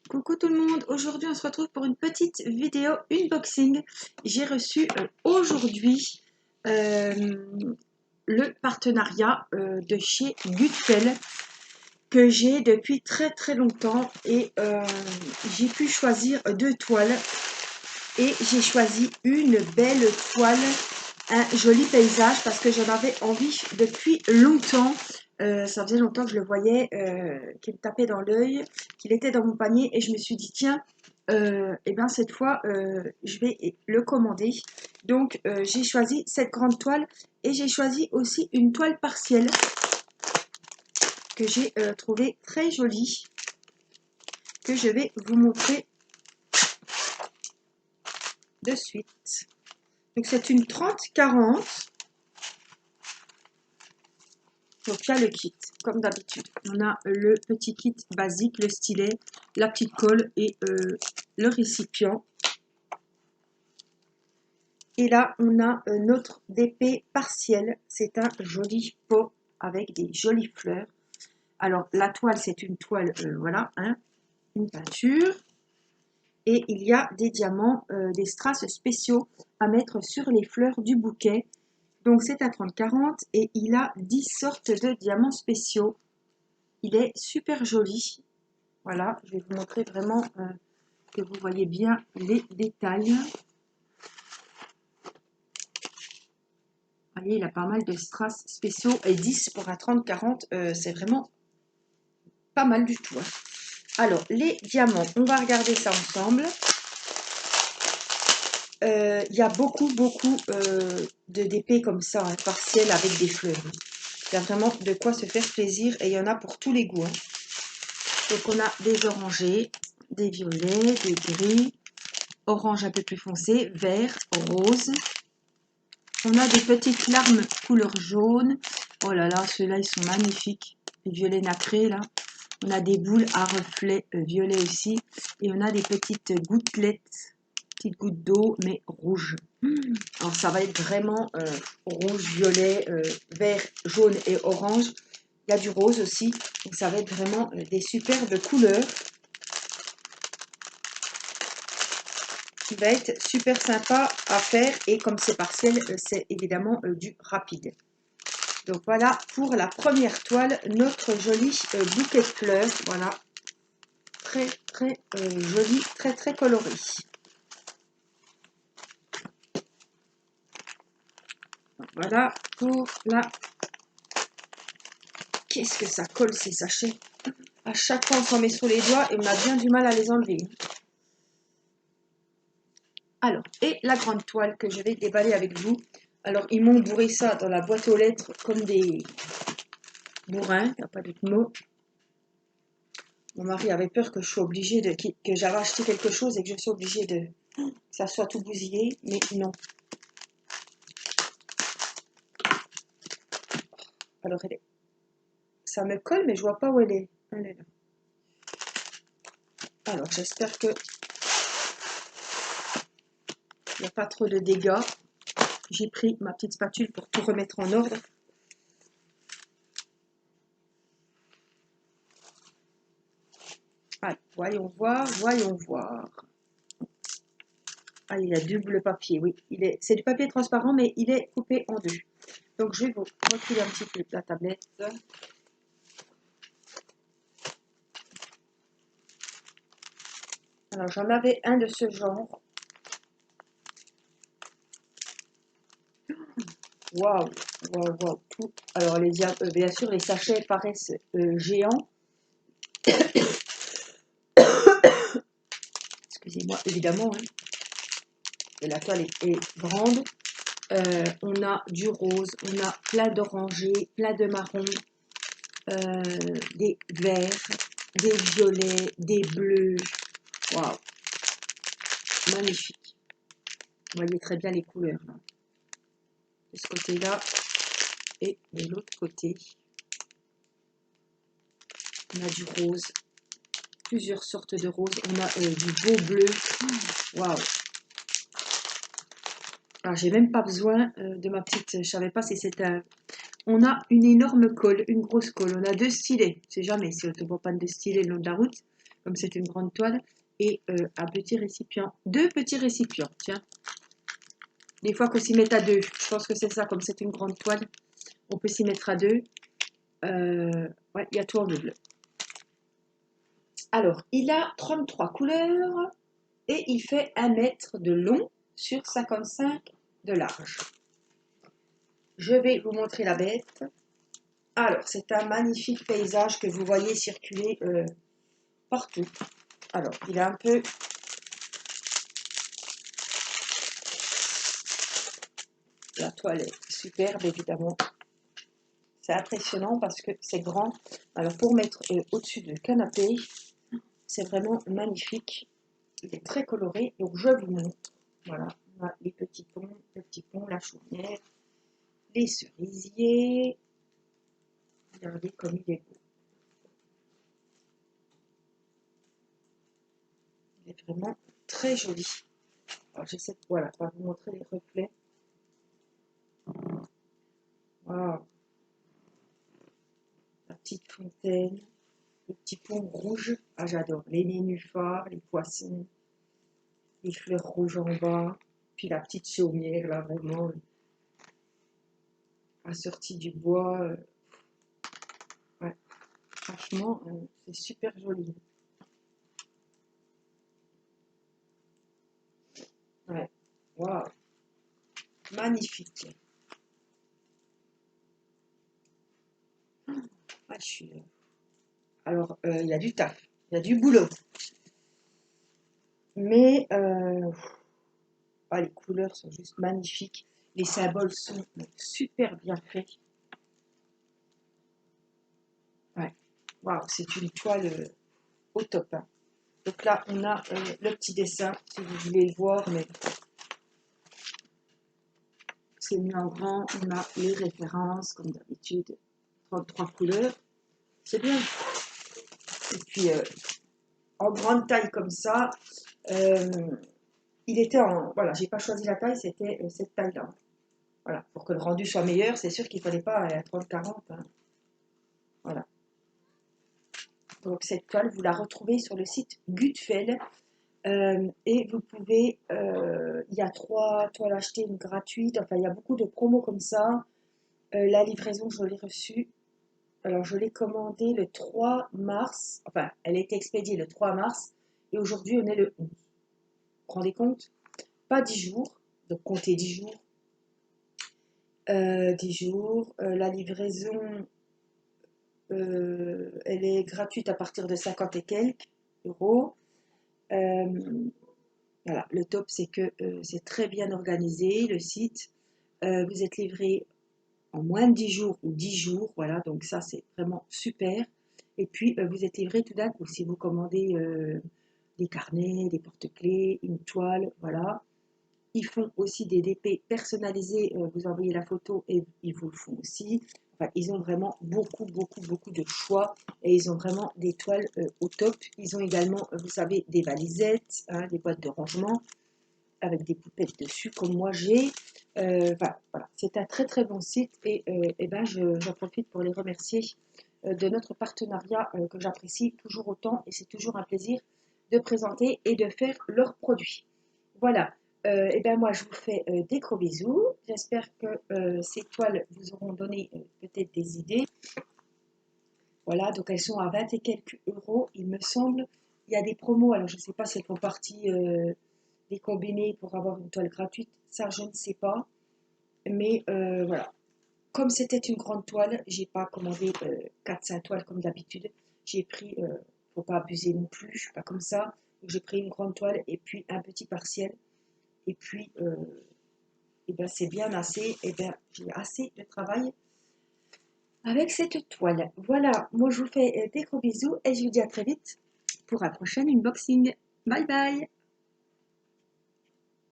Coucou tout le monde, aujourd'hui on se retrouve pour une petite vidéo unboxing. J'ai reçu aujourd'hui euh, le partenariat de chez Gutfeld que j'ai depuis très longtemps et j'ai pu choisir deux toiles et j'ai choisi une belle toile, un joli paysage parce que j'en avais envie depuis longtemps. Ça faisait longtemps que je le voyais, qu'il me tapait dans l'œil, qu'il était dans mon panier et je me suis dit tiens, et bien cette fois je vais le commander. Donc j'ai choisi cette grande toile et j'ai choisi aussi une toile partielle que j'ai trouvée très jolie, que je vais vous montrer de suite. Donc c'est une 30-40. Donc il y a le kit, comme d'habitude. On a le petit kit basique, le stylet, la petite colle et le récipient. Et là, on a notre DP partiel. C'est un joli pot avec des jolies fleurs. Alors, la toile, c'est une toile, voilà, hein, une peinture. Et il y a des diamants, des strass spéciaux à mettre sur les fleurs du bouquet. Donc, c'est un 30-40 et il a 10 sortes de diamants spéciaux. Il est super joli. Voilà, je vais vous montrer vraiment que vous voyez bien les détails. Vous voyez, il a pas mal de strass spéciaux et 10 pour un 30-40, c'est vraiment pas mal du tout. Hein. Alors, les diamants, on va regarder ça ensemble. Il y a beaucoup de DP comme ça, hein, partiels avec des fleurs. Il y a vraiment de quoi se faire plaisir et il y en a pour tous les goûts. Hein. Donc, on a des orangés, des violets, des gris, orange un peu plus foncé, vert, rose. On a des petites larmes couleur jaune. Oh là là, ceux-là, ils sont magnifiques. Les violets nacrés, là. On a des boules à reflets violet aussi. Et on a des petites gouttelettes, petites gouttes d'eau, mais rouges. Alors, ça va être vraiment rouge, violet, vert, jaune et orange. Il y a du rose aussi. Donc, ça va être vraiment des superbes couleurs. Qui va être super sympa à faire. Et comme c'est partiel, c'est évidemment du rapide. Donc voilà pour la première toile, notre joli bouquet de fleurs. Voilà, très joli, très coloré. Donc voilà pour la... Qu'est-ce que ça colle ces sachets? À chaque fois on s'en met sur les doigts et on a bien du mal à les enlever. Alors, et la grande toile que je vais déballer avec vous. Alors, ils m'ont bourré ça dans la boîte aux lettres comme des bourrins, il n'y a pas d'autre mot. Mon mari avait peur que je sois obligée que j'avais acheté quelque chose et que je sois obligée de... que ça soit tout bousillé, mais non. Alors, ça me colle, mais je vois pas où elle est. Elle est là. Alors, j'espère que il n'y a pas trop de dégâts. J'ai pris ma petite spatule pour tout remettre en ordre. Allez, voyons voir. Ah, il a double papier, oui. C'est du papier transparent, mais il est coupé en deux. Donc, je vais vous reculer un petit peu la tablette. Alors, j'en avais un de ce genre. Waouh. Tout. Alors, bien sûr, les sachets paraissent géants. Excusez-moi, évidemment. Hein. Et la toile est grande. On a du rose, on a plein d'orangés, plein de marrons, des verts, des violets, des bleus. Waouh, magnifique. Vous voyez très bien les couleurs là. De ce côté-là et de l'autre côté. On a du rose, plusieurs sortes de roses. On a du beau bleu. Waouh. Alors, j'ai même pas besoin de ma petite. Je savais pas si c'était un. On a une énorme colle, une grosse colle. On a deux stylets. Je sais jamais si on ne voit pas de stylet le long de la route. comme c'est une grande toile, et un petit récipient, 2 petits récipients, tiens. Des fois qu'on s'y met à 2, je pense que c'est ça, comme c'est une grande toile, on peut s'y mettre à 2. Ouais, il y a tout en double. Alors, il a 33 couleurs et il fait 1 mètre de long sur 55 de large. Je vais vous montrer la bête. Alors, c'est un magnifique paysage que vous voyez circuler partout. Alors, il est un peu... La toile est superbe, évidemment. C'est impressionnant parce que c'est grand. Alors, pour mettre au-dessus du canapé, c'est vraiment magnifique. Il est très coloré, donc je vous montre. Voilà, on a les petits ponts, le petit pont, la chaumière, les cerisiers. Regardez comme il est beau. Il est vraiment très joli. Alors j'essaie de, voilà, on va vous montrer les reflets. Wow. La petite fontaine, le petit pont rouge. Ah, j'adore. Les nénuphars, les poissons, les fleurs rouges en bas. Puis la petite chaumière, là, vraiment assortie du bois. Ouais. Franchement, c'est super joli. Ouais. Waouh. Magnifique. Ah, je suis... Alors, il y a du taf, il y a du boulot. Mais ah, les couleurs sont juste magnifiques. Les symboles sont super bien faits. Ouais. Waouh, c'est une toile au top, hein. Donc là, on a le petit dessin, si vous voulez le voir, mais c'est mis en grand. On a les références, comme d'habitude, 33 couleurs. C'est bien. Et puis, en grande taille comme ça, il était en... Voilà, j'ai pas choisi la taille, c'était cette taille-là. Voilà, pour que le rendu soit meilleur, c'est sûr qu'il ne fallait pas à 30-40, hein. Voilà. Donc cette toile, vous la retrouvez sur le site Gutfeld. Et vous pouvez, il y a 3 toiles achetées, une gratuite, enfin il y a beaucoup de promos comme ça. La livraison, je l'ai reçue, alors je l'ai commandée le 3 mars, enfin elle a été expédiée le 3 mars, et aujourd'hui on est le 11. Vous vous rendez compte? Pas 10 jours, donc comptez 10 jours. 10 jours, la livraison, elle est gratuite à partir de 50 et quelques euros. Voilà, le top, c'est que c'est très bien organisé, le site. Vous êtes livré en moins de 10 jours ou 10 jours, voilà, donc ça, c'est vraiment super. Et puis, vous êtes livré tout d'un coup. Si vous commandez des carnets, des porte-clés, une toile, voilà. Ils font aussi des DP personnalisés, vous envoyez la photo et ils vous le font aussi. Enfin, ils ont vraiment beaucoup de choix et ils ont vraiment des toiles au top. Ils ont également, vous savez, des valisettes, hein, des boîtes de rangement avec des poupettes dessus comme moi j'ai. Voilà, c'est un très bon site et ben j'en profite pour les remercier de notre partenariat que j'apprécie toujours autant et c'est toujours un plaisir de présenter et de faire leurs produits. Voilà, et ben moi je vous fais des gros bisous. J'espère que ces toiles vous auront donné peut-être des idées. Voilà, donc elles sont à 20 et quelques euros, il me semble. Il y a des promos, alors je ne sais pas si elles font partie des combinés pour avoir une toile gratuite, ça je ne sais pas. Mais voilà, comme c'était une grande toile, j'ai pas commandé 4-5 toiles comme d'habitude. J'ai pris, faut pas abuser non plus, je suis pas comme ça. Donc j'ai pris une grande toile et puis un petit partiel. Et puis, et ben c'est bien assez, et ben j'ai assez de travail avec cette toile. Voilà, moi je vous fais des gros bisous et je vous dis à très vite pour un prochain unboxing. Bye bye!